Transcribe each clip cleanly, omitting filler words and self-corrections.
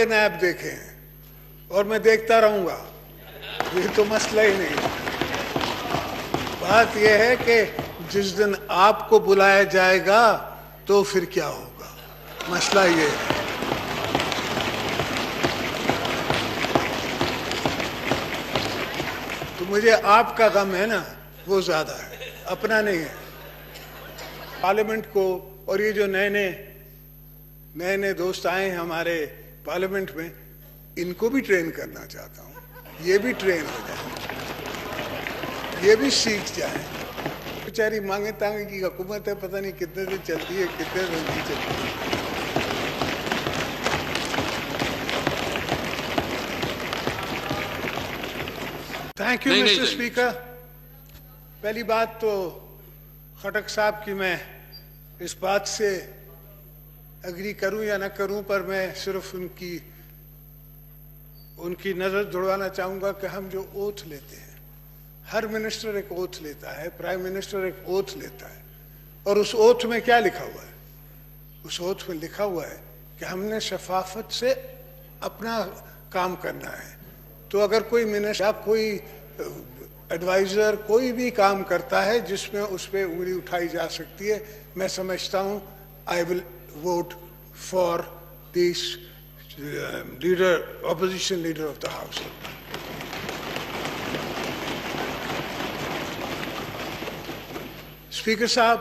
बड़े नायब देखे हैं और मैं देखता रहूंगा, ये तो मसला ही नहीं। बात यह है कि जिस दिन आपको बुलाया जाएगा तो फिर क्या होगा, मसला ये है। तो मुझे आपका गम है ना, वो ज्यादा है, अपना नहीं है। पार्लियामेंट को और ये जो नए नए दोस्त आए हैं हमारे पार्लियामेंट में, इनको भी ट्रेन करना चाहता हूँ। ये भी ट्रेन हो जाए, ये भी सीख जाए। बेचारी मांगे तांगे की हुकूमत है, पता नहीं कितने दिन चलती है, कितने दिन नहीं चलती है। Thank you mister speaker. पहली बात तो खटक साहब की मैं इस बात से एग्री करूं या ना करूं, पर मैं सिर्फ उनकी नजर जुड़वाना चाहूंगा कि हम जो ओथ लेते हैं, हर मिनिस्टर एक ओथ लेता है, प्राइम मिनिस्टर एक ओथ लेता है, और उस ओथ में क्या लिखा हुआ है? उस ओथ में लिखा हुआ है कि हमने शफाफत से अपना काम करना है। तो अगर कोई मिनिस्टर, कोई एडवाइजर कोई भी काम करता है जिसमें उस पर उंगली उठाई जा सकती है, मैं समझता हूं I will vote for this leader, opposition leader of the house. Speaker साहब,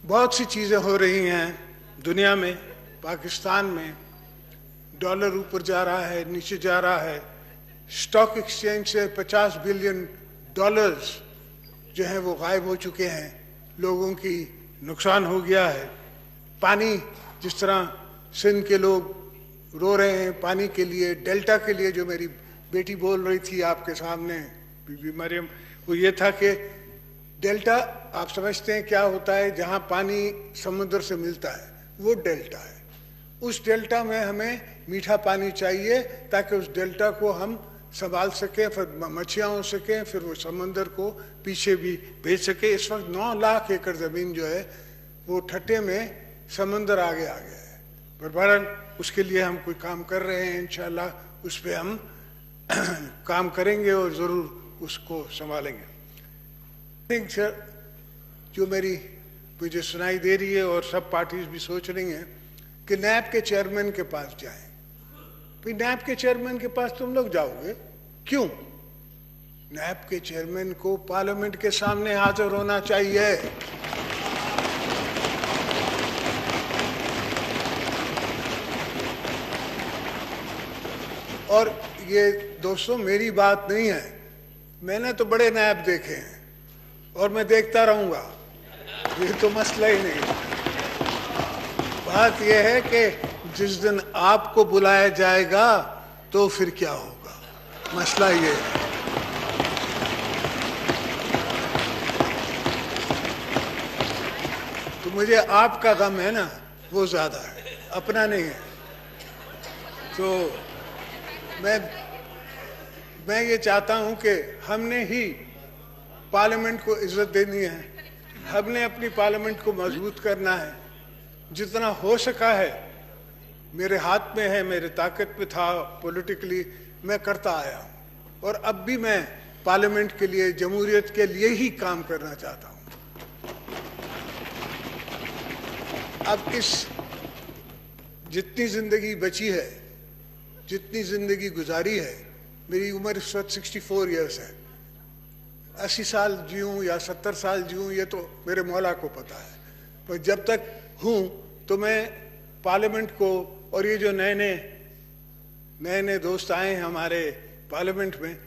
बहुत सी चीजें हो रही हैं दुनिया में, पाकिस्तान में। डॉलर ऊपर जा रहा है, नीचे जा रहा है। स्टॉक एक्सचेंज से 50 बिलियन डॉलर्स जो हैं वो गायब हो चुके हैं, लोगों की नुकसान हो गया है। पानी, जिस तरह सिंध के लोग रो रहे हैं पानी के लिए, डेल्टा के लिए, जो मेरी बेटी बोल रही थी आपके सामने, बीबी मरियम, वो ये था कि डेल्टा, आप समझते हैं क्या होता है? जहां पानी समुद्र से मिलता है वो डेल्टा है। उस डेल्टा में हमें मीठा पानी चाहिए ताकि उस डेल्टा को हम संभाल सकें, फिर मछलियाँ हो सकें, फिर वो समंदर को पीछे भी भेज सके। इस वक्त 9 लाख एकड़ ज़मीन जो है वो ठट्टे में समंदर आगे आ गया है। पर बहरहाल उसके लिए हम कोई काम कर रहे हैं, इंशाल्लाह उस पर हम काम करेंगे और ज़रूर उसको संभालेंगे। थिंक सर, जो मुझे सुनाई दे रही है और सब पार्टीज भी सोच रही हैं कि नैब के चेयरमैन के पास जाएं। भाई नैब के चेयरमैन के पास तुम लोग जाओगे क्यों? नैब के चेयरमैन को पार्लियामेंट के सामने हाजिर होना चाहिए। और ये दोस्तों मेरी बात नहीं है, मैंने तो बड़े नैब देखे हैं और मैं देखता रहूंगा, ये तो मसला ही नहीं। बात यह है कि जिस दिन आपको बुलाया जाएगा तो फिर क्या होगा, मसला ये है। तो मुझे आपका गम है ना, वो ज्यादा है, अपना नहीं है। तो मैं ये चाहता हूं कि हमने ही पार्लियामेंट को इज्जत देनी है, हमने अपनी पार्लियामेंट को मजबूत करना है। जितना हो सका है मेरे हाथ में है, मेरे ताकत में था पॉलिटिकली, मैं करता आया हूं और अब भी मैं पार्लियामेंट के लिए, जमहूरियत के लिए ही काम करना चाहता हूं। अब इस जितनी जिंदगी बची है, जितनी जिंदगी गुजारी है, मेरी उम्र इस वक्त 64 ईयर्स है। 80 साल जीऊं या 70 साल जीऊं ये तो मेरे मौला को पता है, पर जब तक हूं तो मैं पार्लियामेंट को और ये जो नए दोस्त आए हैं हमारे पार्लियामेंट में,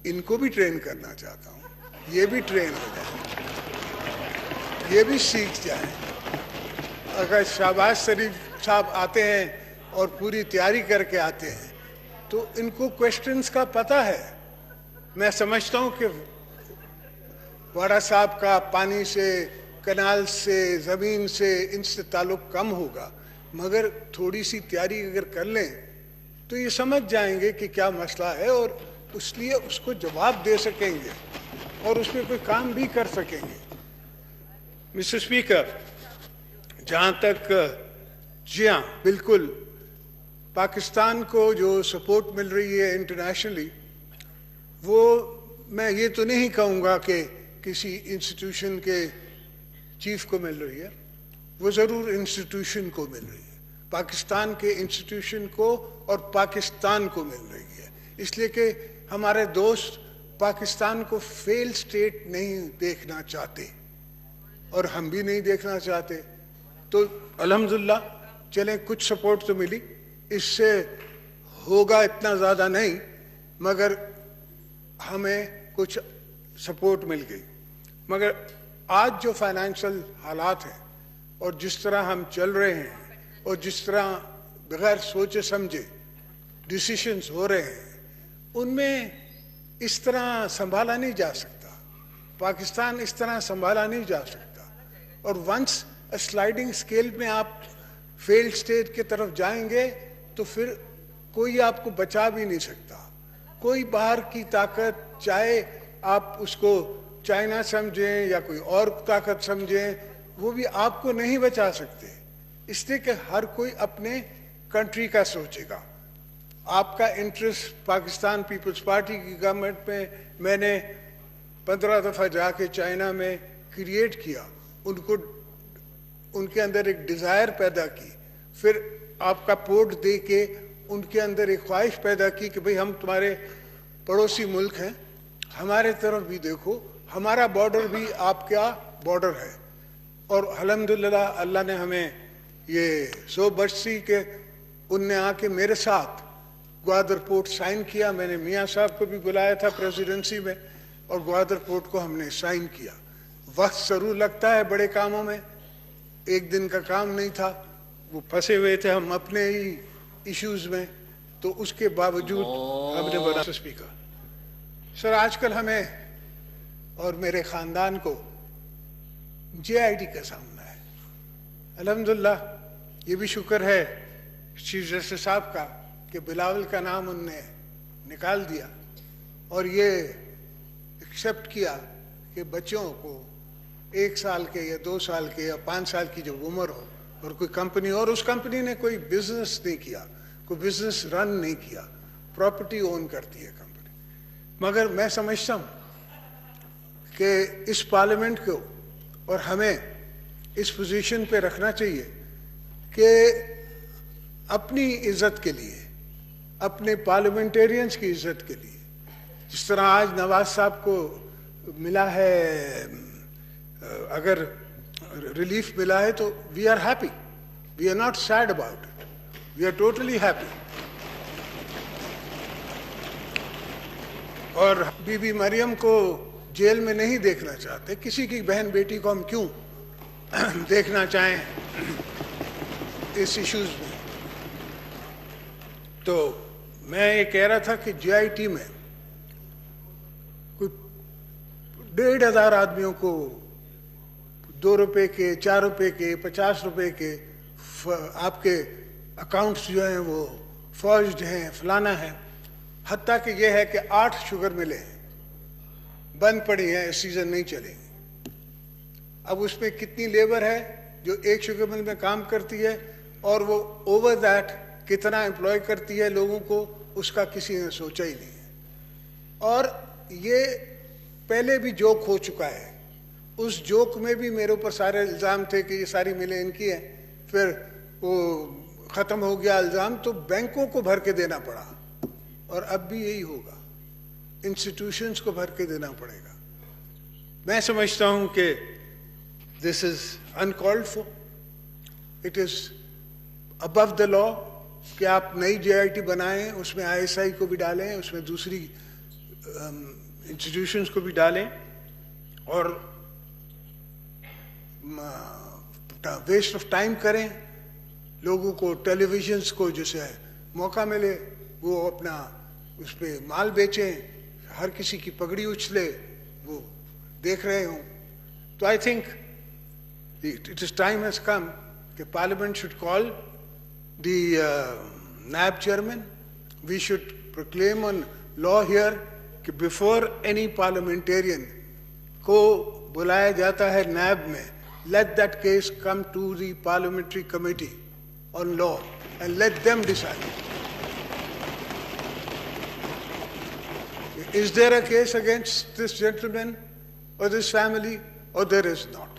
इनको भी ट्रेन करना चाहता हूं। ये भी ट्रेन हो जाए, ये भी सीख जाए। अगर शहबाज शरीफ साहब आते हैं और पूरी तैयारी करके आते हैं तो इनको क्वेश्चंस का पता है। मैं समझता हूं कि वाड़ा साहब का पानी से, कनाल से, जमीन से, इनसे ताल्लुक कम होगा, मगर थोड़ी सी तैयारी अगर कर लें तो ये समझ जाएंगे कि क्या मसला है और इसलिए उसको जवाब दे सकेंगे और उस पर कोई काम भी कर सकेंगे। मिस्टर स्पीकर, जहां तक, जी हाँ बिल्कुल, पाकिस्तान को जो सपोर्ट मिल रही है इंटरनेशनली, वो मैं ये तो नहीं कहूँगा कि किसी इंस्टीट्यूशन के चीफ को मिल रही है, वो ज़रूर इंस्टीट्यूशन को मिल रही है, पाकिस्तान के इंस्टीट्यूशन को और पाकिस्तान को मिल रही है। इसलिए कि हमारे दोस्त पाकिस्तान को फेल स्टेट नहीं देखना चाहते और हम भी नहीं देखना चाहते। तो अल्हम्दुलिल्लाह चलें, कुछ सपोर्ट तो मिली, इससे होगा इतना ज़्यादा नहीं, मगर हमें कुछ सपोर्ट मिल गई। मगर आज जो फाइनेंशियल हालात हैं और जिस तरह हम चल रहे हैं और जिस तरह बगैर सोचे समझे डिसीशंस हो रहे हैं, उनमें इस तरह संभाला नहीं जा सकता, पाकिस्तान इस तरह संभाला नहीं जा सकता। और वंस स्लाइडिंग स्केल में आप फेल्ड स्टेट की तरफ जाएंगे तो फिर कोई आपको बचा भी नहीं सकता। कोई बाहर की ताकत, चाहे आप उसको चाइना समझें या कोई और ताकत समझें, वो भी आपको नहीं बचा सकते, इसलिए कि हर कोई अपने कंट्री का सोचेगा। आपका इंटरेस्ट पाकिस्तान पीपल्स पार्टी की गवर्नमेंट में मैंने 15 दफ़ा जाके चाइना में क्रिएट किया, उनको उनके अंदर एक डिज़ायर पैदा की, फिर आपका पोर्ट दे के उनके अंदर एक ख्वाहिश पैदा की कि भाई हम तुम्हारे पड़ोसी मुल्क हैं, हमारे तरफ भी देखो, हमारा बॉर्डर भी आपका बॉर्डर है। और अल्हम्दुलिल्लाह अल्लाह ने हमें ये 100 बरसी के उनने आके मेरे साथ ग्वादर पोर्ट साइन किया। मैंने मियाँ साहब को भी बुलाया था प्रेसिडेंसी में और ग्वादर पोर्ट को हमने साइन किया। वक्त ज़रूर लगता है बड़े कामों में, एक दिन का काम नहीं था, वो फंसे हुए थे हम अपने ही इश्यूज में, तो उसके बावजूद हमने बना। स्पीकर सर, आजकल हमें और मेरे ख़ानदान को JIT का सामना है। अल्हम्दुलिल्लाह ये भी शुक्र है चीफ जस्टिस साहब का कि बिलावल का नाम उनने निकाल दिया और ये एक्सेप्ट किया कि बच्चों को 1 साल के या 2 साल के या 5 साल की जब उम्र हो और कोई कंपनी, और उस कंपनी ने कोई बिजनेस नहीं किया, कोई बिजनेस रन नहीं किया, प्रॉपर्टी ओन करती है कंपनी, मगर मैं समझता हूँ कि इस पार्लियामेंट को और हमें इस पोजीशन पे रखना चाहिए कि अपनी इज्जत के लिए, अपने पार्लियामेंटेरियंस की इज्जत के लिए, जिस तरह आज नवाज साहब को मिला है, अगर रिलीफ मिला है तो we are happy, we are not sad about it, we are totally happy. और बीबी मरियम को जेल में नहीं देखना चाहते, किसी की बहन बेटी को हम क्यों देखना चाहें इस इश्यूज में। तो मैं ये कह रहा था कि JIT में कोई 1,500 आदमियों को 2 रुपए के, 4 रुपए के, 50 रुपए के आपके अकाउंट्स जो हैं वो फौज्ड हैं, फलाना है। हत्ता कि यह है कि 8 शुगर मिले हैं, बंद पड़ी हैं, सीजन नहीं चलेंगे। अब उसमें कितनी लेबर है जो एक शुगर मिल में काम करती है और वो ओवर दैट कितना एम्प्लॉय करती है लोगों को, उसका किसी ने सोचा ही नहीं है। और ये पहले भी जोक हो चुका है, उस जोक में भी मेरे ऊपर सारे इल्ज़ाम थे कि ये सारी मिलें इनकी हैं, फिर वो ख़त्म हो गया इल्ज़ाम, तो बैंकों को भर के देना पड़ा और अब भी यही होगा, इंस्टीट्यूशंस को भर के देना पड़ेगा। मैं समझता हूँ कि this is uncalled for, it is above the law कि आप नई JIT बनाएं, उसमें ISI को भी डालें, उसमें दूसरी इंस्टीट्यूशंस को भी डालें, और वेस्ट ऑफ टाइम करें। लोगों को टेलीविजन्स को जैसे मौका मिले वो अपना उस पर माल बेचें, हर किसी की पगड़ी उछले वो देख रहे हों। तो I think it is time has come कि parliament should call the NAB chairman, we should proclaim on law here कि बिफोर एनी पार्लियामेंटेरियन को बुलाया जाता है NAB में, let that case come to the parliamentary committee on law and let them decide. Is there a case against this gentleman or this family, or there is not?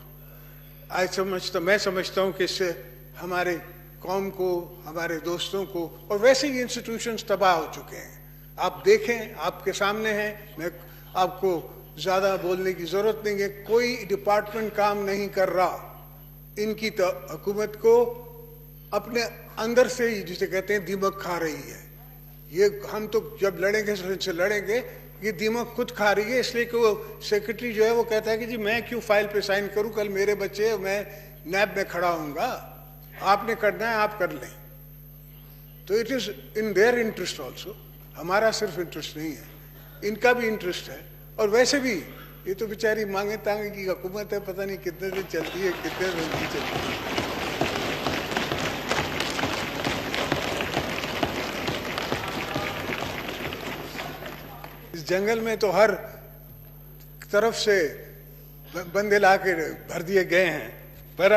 मैं समझता हूँ कि इससे हमारे कौम को, हमारे दोस्तों को, और वैसे ही इंस्टीट्यूशंस तबाह हो चुके हैं। आप देखें, आपके सामने हैं, मैं आपको ज्यादा बोलने की जरूरत नहीं है। कोई डिपार्टमेंट काम नहीं कर रहा। इनकी तो हुकूमत को अपने अंदर से ही, जिसे कहते हैं, दीमक खा रही है। ये हम तो जब लड़ेंगे से लड़ेंगे, ये दीमक खुद खा रही है। इसलिए कि वो सेक्रेटरी जो है वो कहता है कि जी मैं क्यों फाइल पे साइन करूं, कल मेरे बच्चे, मैं नैब में खड़ा होऊंगा, आपने करना है आप कर लें। तो it is in their interest also, हमारा सिर्फ इंटरेस्ट नहीं है, इनका भी इंटरेस्ट है। और वैसे भी ये तो बेचारी मांगे तांगे की हुकूमत है, पता नहीं कितने दिन चलती है, कितने दिन नहीं चलती है। इस जंगल में तो हर तरफ से बंदे लाके भर दिए गए हैं। पर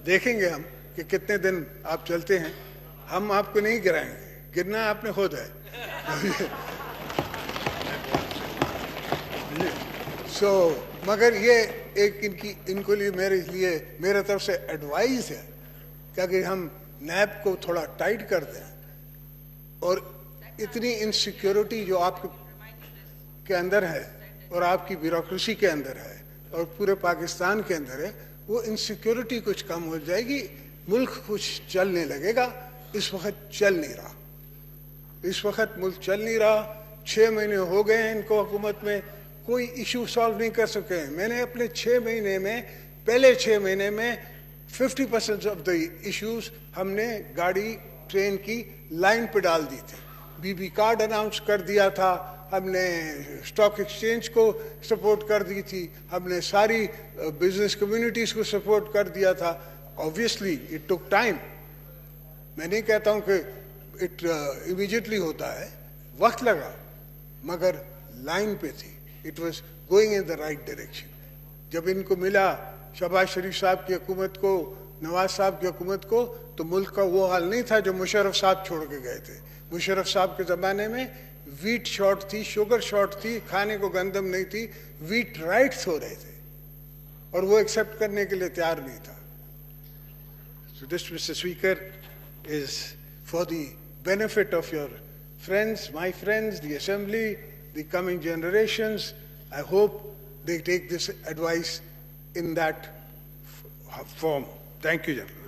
देखेंगे हम कि कितने दिन आप चलते हैं। हम आपको नहीं गिराएंगे, गिरना आपने खुद है। मगर ये एक इनको लिए मेरे तरफ से एडवाइस है कि हम नैब को थोड़ा टाइट कर दें। और इतनी इनसिक्योरिटी जो आपके अंदर है और आपकी ब्यूरोक्रेसी के अंदर है और पूरे पाकिस्तान के अंदर है, वो इनसिक्योरिटी कुछ कम हो जाएगी, मुल्क कुछ चलने लगेगा। इस वक्त चल नहीं रहा, इस वक्त मुल्क चल नहीं रहा। 6 महीने हो गए हैं इनको हुकूमत में, कोई इशू सॉल्व नहीं कर सके हैं। मैंने अपने 6 महीने में, पहले 6 महीने में 50% ऑफ द इश्यूज हमने गाड़ी ट्रेन की लाइन पे डाल दी थी। बीबी कार्ड अनाउंस कर दिया था, हमने स्टॉक एक्सचेंज को सपोर्ट कर दी थी, हमने सारी बिजनेस कम्युनिटीज को सपोर्ट कर दिया था। Obviously it took time. मैं नहीं कहता हूं कि इट इमीडिएटली होता है, वक्त लगा, मगर लाइन पे थी। It was going in the right direction. जब इनको मिला शहबाज शरीफ साहब की हुकूमत को, नवाज साहब की हुकूमत को, तो मुल्क का वो हाल नहीं था जो मुशर्रफ साहब छोड़ के गए थे। मुशर्रफ साहब के ज़माने में वीट शॉर्ट थी, शुगर शॉर्ट थी, खाने को गंदम नहीं थी, वीट राइट्स हो रहे थे और वो एक्सेप्ट करने के लिए तैयार नहीं था। So this, Mr. Speaker, is for the benefit of your friends, my friends, the Assembly, the coming generations. I hope they take this advice in that form. Thank you, gentlemen.